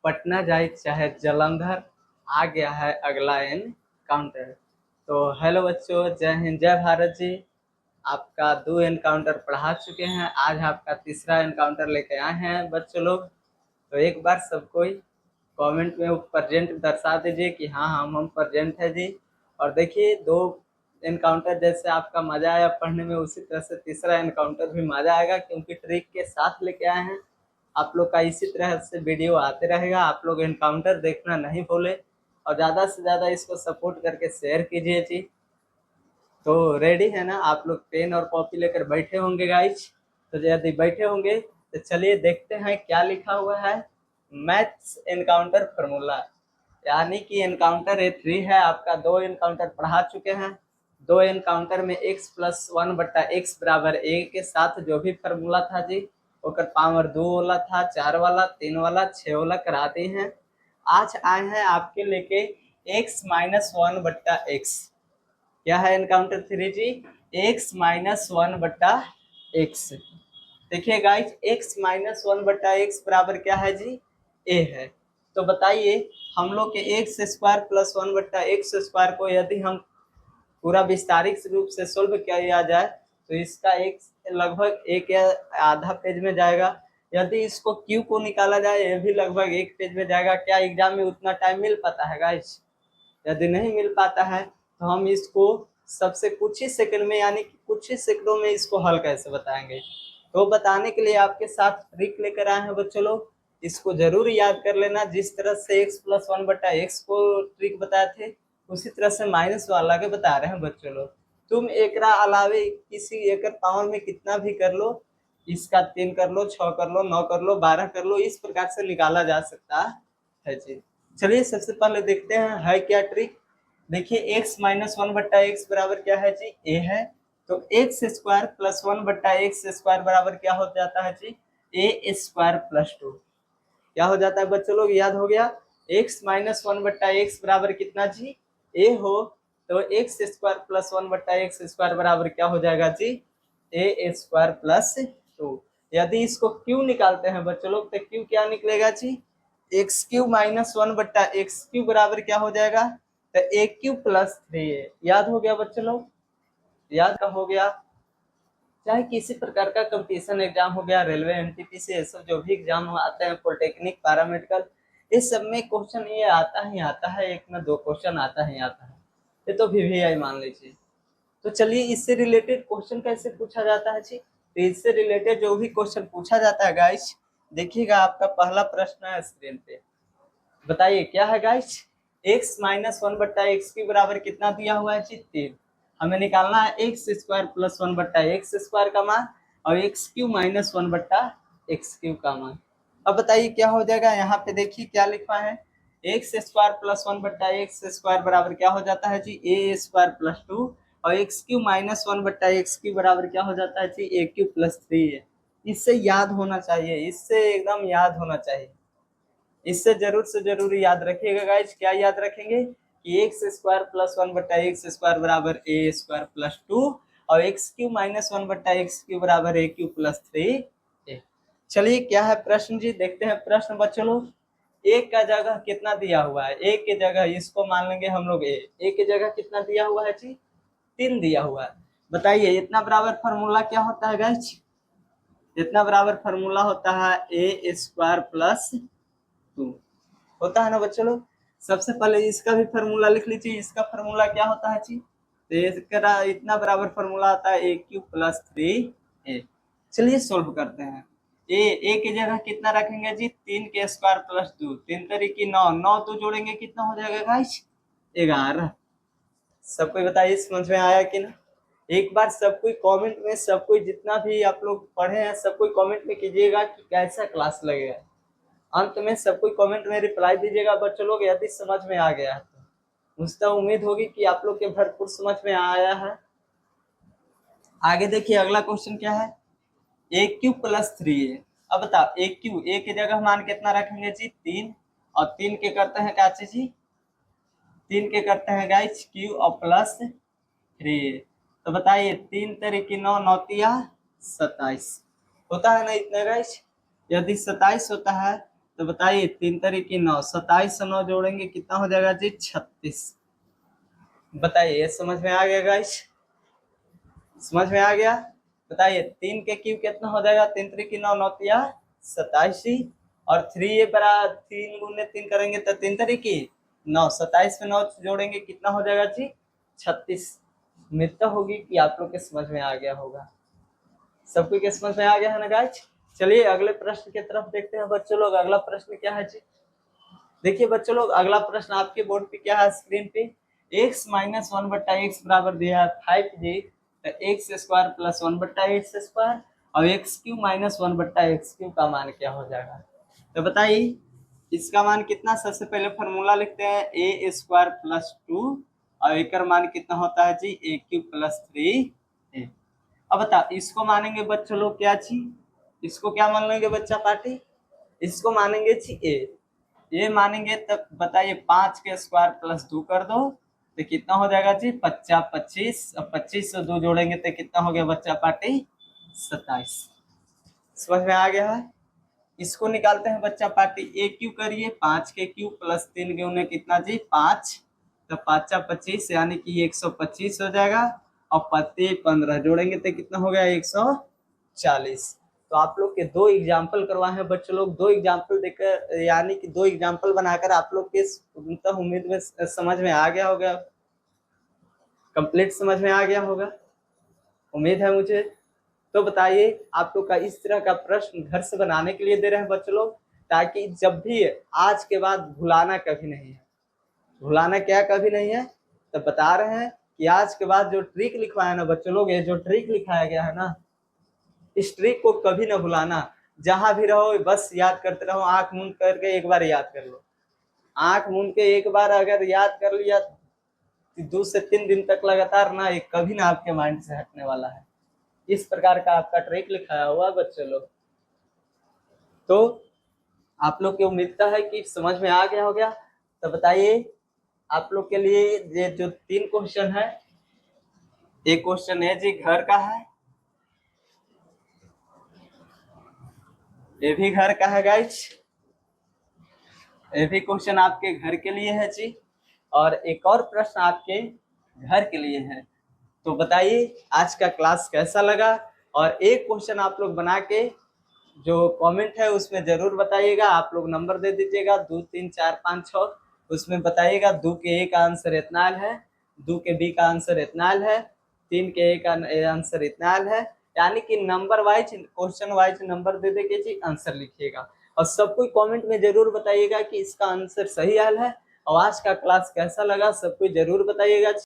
पटना जाए चाहे जालंधर, आ गया है अगला एनकाउंटर। तो हेलो बच्चों, जय हिंद जय भारत जी। आपका 2 एनकाउंटर पढ़ा चुके हैं, आज आपका तीसरा एनकाउंटर लेके आए हैं बच्चों लोग। तो एक बार सब कोई कमेंट में प्रेजेंट दर्शा दीजिए कि हाँ हम प्रेजेंट है जी। और देखिए 2 एनकाउंटर जैसे आपका मजा आया पढ़ने में, उसी तरह से तीसरा एनकाउंटर भी मजा आएगा, क्योंकि ट्रिक के साथ लेके आए हैं। आप लोग का इसी तरह से वीडियो आते रहेगा, आप लोग एनकाउंटर देखना नहीं भूले और ज़्यादा से ज़्यादा इसको सपोर्ट करके शेयर कीजिए जी। तो रेडी है ना आप लोग, पेन और कॉपी लेकर बैठे होंगे गाइज? तो यदि बैठे होंगे तो चलिए देखते हैं क्या लिखा हुआ है। मैथ्स एनकाउंटर फार्मूला, यानी कि एनकाउंटर ए3 है आपका। 2 एनकाउंटर पढ़ा चुके हैं। 2 एनकाउंटर में x प्लस 1/x बराबर a के साथ जो भी फार्मूला था जी, ओकर पावर 2 वाला था, 4 वाला, 3 वाला, 6 वाला कराते हैं। आज आए हैं आपके लेके x माइनस 1/x। क्या है एनकाउंटर 3 जी? x minus 1/x। देखिए गाइज, x माइनस 1/x बराबर क्या है जी? a है। तो बताइए हम लोग के x square plus 1/x square को यदि हम पूरा विस्तारित रूप से सोल्व किया जाए तो इसका एक लगभग 1 या आधा पेज में जाएगा। यदि इसको क्यू को निकाला जाए, ये भी लगभग 1 पेज में जाएगा। क्या एग्जाम में उतना टाइम मिल पाता है गाइज? यदि नहीं मिल पाता है तो हम इसको सबसे कुछ ही सेकंड में, यानी कि कुछ ही सेकंडों में इसको हल कैसे बताएंगे। तो बताने के लिए आपके साथ ट्रिक लेकर आए हैं बच्चों लोग, इसको जरूर याद कर लेना। जिस तरह से x प्लस 1/x को ट्रिक बताए थे, उसी तरह से माइनस वाला के बता रहे हैं बच्चों लोग। तुम एकरा अलावे किसी एक पावर में कितना भी कर लो, इसका 3 कर लो, 6 कर लो, 9 कर लो, 12 कर लो, इस प्रकार से निकाला जा सकता है जी। चलिए सबसे पहले देखते हैं है क्या ट्रिक। देखिए x माइनस 1/x बराबर क्या है जी? a है। तो x square plus 1/x square बराबर क्या हो जाता है जी? a square plus 2। क्या हो जाता है बच्चों लोग, याद हो गया? x माइनस 1/x बराबर कितना जी? a हो। तो x square plus 1/x square बराबर क्या हो जाएगा जी? a square plus 2। यदि इसको q निकालते हैं बच्चों लोग तो q क्या निकलेगा जी? X cube minus 1/x cube बराबर क्या हो जाएगा? तो ए क्यू प्लस 3a। याद हो गया बच्चों लोग? याद का हो गया। चाहे किसी प्रकार का कंपटीशन एग्जाम हो गया, रेलवे, एनटीपीसी, ये सब जो भी एग्जाम आते हैं, पॉलिटेक्निक, पैरामेडिकल, इस सब में क्वेश्चन ये आता ही आता है, 1 में 2 क्वेश्चन आता ही आता है। ये तो VVI मान लीजिए। तो चलिए इससे रिलेटेड क्वेश्चन कैसे पूछा जाता है जी? तो इससे रिलेटेड जो भी क्वेश्चन पूछा जाता है गाइस, देखिएगा आपका पहला प्रश्न है स्क्रीन पे। बताइए क्या है गाइस? x माइनस 1/x के बराबर कितना दिया हुआ है जी? 3। हमें निकालना है x square plus 1/x square का मान और x cube minus 1/x cube का मान। अब बताइए क्या हो जाएगा। यहाँ पे देखिए क्या लिखा है, x square plus 1/x square बराबर क्या हो जाता है जी? a स्क्वायर प्लस 2 और x cube minus 1/x cube बराबर क्या हो जाता है जी? a क्यू प्लस 3 है। इससे याद होना चाहिए, इससे एकदम याद होना चाहिए। इससे जरूर से जरूर याद रखिएगा गाइज। क्या याद रखेंगे कि x square plus 1/x square बराबर a स्क्वायर प्लस 2 और x cube minus 1/x cube बराबर a क्यू प्लस 3a। चलिए क्या है प्रश्न जी, देखते हैं प्रश्न बच्चों लोग। a का जगह कितना दिया हुआ है? a के जगह इसको मान लेंगे हम लोग a के जगह कितना दिया हुआ है जी? 3 दिया हुआ है। बताइए इतना बराबर फार्मूला क्या होता है गाइज? इतना बराबर फार्मूला होता है a स्क्वायर प्लस 2, होता है ना बच्चों लोग? सबसे पहले इसका भी फार्मूला लिख लीजिए। इसका फार्मूला क्या होता है जी? तो इसका इतना बराबर फार्मूला आता है a क्यू प्लस 3a। चलिए सोल्व करते हैं। a की जगह कितना रखेंगे जी? 3 के स्क्वायर प्लस 2, 3 तरीके 9, 9 तो जोड़ेंगे कितना हो जाएगा गाइस? 11। सब कोई बताइए समझ में आया कि ना? एक बार सब कोई कमेंट में, सब कोई जितना भी आप लोग पढ़े हैं सब कोई कमेंट में कीजिएगा कि कैसा क्लास लगेगा। अंत में सब कोई कमेंट में रिप्लाई दीजिएगा बच्चों लोग, यदि समझ में आ गया है तो। मुझे तो उम्मीद होगी कि आप लोग के भरपूर समझ में आया है। आगे देखिए अगला क्वेश्चन क्या है, ए क्यू प्लस 3a। अब बताओ ए क्यू, ए की जगह मान कितना रखेंगे जी? 3, और 3 के करते हैं क्या जी? 3 के करते हैं गाइस क्यू और प्लस 3a। तो बताइए 3 तरीके 9, 9 तिया 27 होता है ना इतना गाइस? यदि 27 होता है तो बताइए 3 तरीके 9, 27 से 9 जोड़ेंगे कितना हो जाएगा जी 36। बताइए ये समझ में आ गया गाइस, समझ में आ गया। बताइए 3 के क्यूब कितना हो जाएगा, 3 तरीके 9, 9 तिया 27 और 3 ये बड़ा 3 गुने 3 करेंगे तो 3 तरीके 9, 27 में 9 जोड़ेंगे कितना हो जाएगा जी 36। उम्मीद तो होगी कि आप लोग के समझ में आ गया होगा, सबको के समझ में आ गया है ना गाइस। चलिए अगले प्रश्न की तरफ देखते हैं बच्चों लोग। अगला प्रश्न क्या है जी, देखिए बच्चों लोग अगला प्रश्न आपके बोर्ड पे क्या है, स्क्रीन पे x माइनस 1/x बराबर दिया है 5 जी, तो x square plus 1/x square और x cube minus 1/x cube का मान क्या हो जाएगा। तो बताइए इसका मान कितना, सबसे पहले फॉर्मूला लिखते हैं ए स्क्वायर प्लस 2 और एक मान कितना होता है जी ए क्यू प्लस 3। अब बता इसको मानेंगे बच्चों लोग क्या जी, इसको क्या मान लेंगे बच्चा पार्टी, इसको मानेंगे जी ये मानेंगे तब बताइए 5 के स्क्वायर प्लस 2 कर दो तो कितना हो जाएगा जी 50 25, अब 25 से 2 जोड़ेंगे तो कितना हो गया बच्चा पार्टी 27। समझ में आ गया है। इसको निकालते हैं बच्चा पार्टी, ए क्यू करिए 5 के क्यू प्लस 3 के उन्हें कितना जी 5, तो 5 25 यानी कि 125 हो जाएगा और 15 जोड़ेंगे तो कितना हो गया 140। तो आप लोग के 2 एग्जाम्पल करवाए हैं बच्चों लोग, 2 एग्जाम्पल देकर यानी कि 2 एग्जाम्पल बनाकर आप लोग के उम्मीद में समझ में आ गया होगा, कंप्लीट समझ में आ गया होगा उम्मीद है मुझे। तो बताइए आप लोग का इस तरह का प्रश्न घर से बनाने के लिए दे रहे हैं बच्चों लोग, ताकि जब भी आज के बाद भुलाना कभी नहीं है, भुलाना क्या कभी नहीं है। तो बता रहे हैं कि आज के बाद जो ट्रिक लिखवाया ना बच्चों लोग, ये जो ट्रिक लिखाया गया है ना, इस ट्रिक को कभी ना भुलाना। जहां भी रहो बस याद करते रहो, आंख मूंद करके एक बार याद कर लो, आंख मूंद के एक बार अगर याद कर लिया 2 से 3 दिन तक लगातार ना, ये कभी ना आपके माइंड से हटने वाला है। इस प्रकार का आपका ट्रिक लिखाया हुआ बच्चों लोग। तो आप लोग की उम्मीद है कि समझ में आ गया हो गया। तो बताइए आप लोग के लिए ये जो 3 क्वेश्चन है, एक क्वेश्चन है जी घर का है, ये भी घर का है गाइस, ये भी क्वेश्चन आपके घर के लिए है जी, और एक और प्रश्न आपके घर के लिए है। तो बताइए आज का क्लास कैसा लगा, और एक क्वेश्चन आप लोग बना के जो कमेंट है उसमें जरूर बताइएगा। आप लोग नंबर दे दीजिएगा 2 3 4 5 6, उसमें बताइएगा 2 के ए का आंसर इतना है, 2 के बी का आंसर इतना है, 3 के ए का आंसर इतना है, यानी कि number wise question wise number दे दे के जी आंसर लिखिएगा। और सब कोई कमेंट में जरूर बताइएगा कि इसका आंसर सही हल है, और आज का क्लास कैसा लगा सब कोई जरूर बताइएगा।